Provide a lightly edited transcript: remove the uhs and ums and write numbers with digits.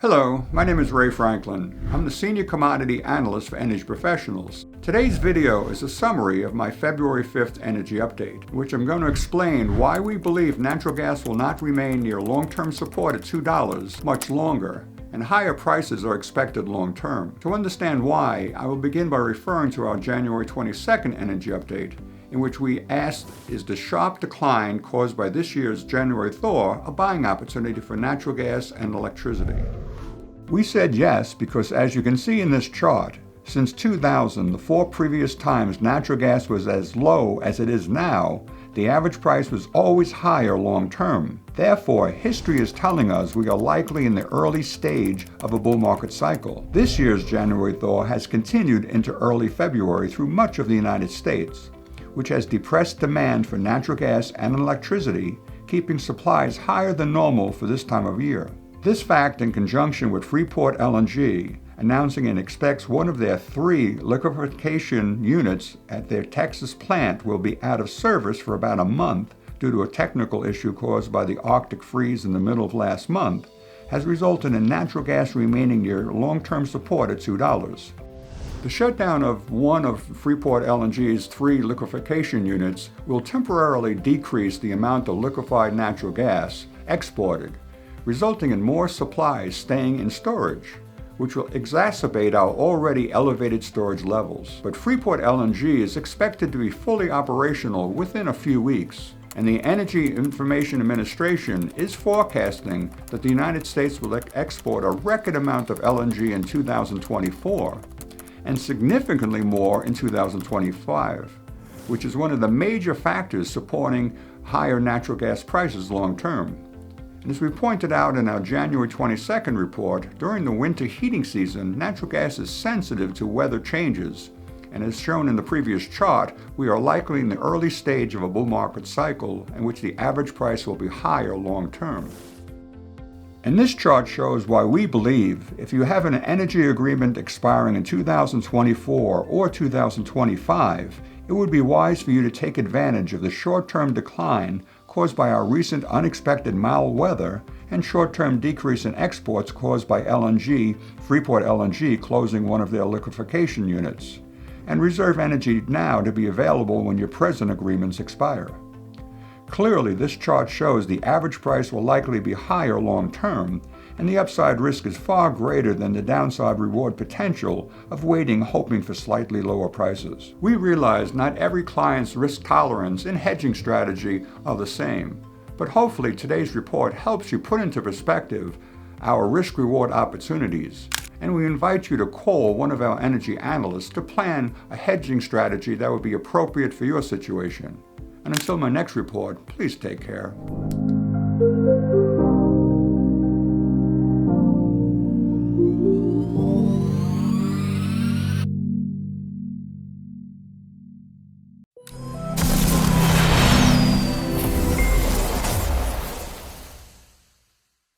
Hello, my name is Ray Franklin. I'm the Senior Commodity Analyst for Energy Professionals. Today's video is a summary of my February 5th energy update, in which I'm going to explain why we believe natural gas will not remain near long-term support at $2 much longer, and higher prices are expected long-term. To understand why, I will begin by referring to our January 22nd energy update, in which we asked, is the sharp decline caused by this year's January thaw a buying opportunity for natural gas and electricity? We said yes because, as you can see in this chart, since 2000, the 4 previous times natural gas was as low as it is now, the average price was always higher long term. Therefore, history is telling us we are likely in the early stage of a bull market cycle. This year's January thaw has continued into early February through much of the United States, which has depressed demand for natural gas and electricity, keeping supplies higher than normal for this time of year. This fact, in conjunction with Freeport LNG announcing it expects one of their 3 liquefaction units at their Texas plant will be out of service for about a month due to a technical issue caused by the Arctic freeze in the middle of last month, has resulted in natural gas remaining near long-term support at $2. The shutdown of one of Freeport LNG's 3 liquefaction units will temporarily decrease the amount of liquefied natural gas exported, resulting in more supplies staying in storage, which will exacerbate our already elevated storage levels. But Freeport LNG is expected to be fully operational within a few weeks, and the Energy Information Administration is forecasting that the United States will export a record amount of LNG in 2024, and significantly more in 2025, which is one of the major factors supporting higher natural gas prices long term. And as we pointed out in our January 22nd report, during the winter heating season, natural gas is sensitive to weather changes, and as shown in the previous chart, we are likely in the early stage of a bull market cycle in which the average price will be higher long term. And this chart shows why we believe if you have an energy agreement expiring in 2024 or 2025, it would be wise for you to take advantage of the short-term decline caused by our recent unexpected mild weather and short-term decrease in exports caused by Freeport LNG closing one of their liquefaction units, and reserve energy now to be available when your present agreements expire. Clearly, this chart shows the average price will likely be higher long term, and the upside risk is far greater than the downside reward potential of waiting hoping for slightly lower prices. We realize not every client's risk tolerance and hedging strategy are the same, but hopefully today's report helps you put into perspective our risk-reward opportunities, and we invite you to call one of our energy analysts to plan a hedging strategy that would be appropriate for your situation. And until my next report, please take care.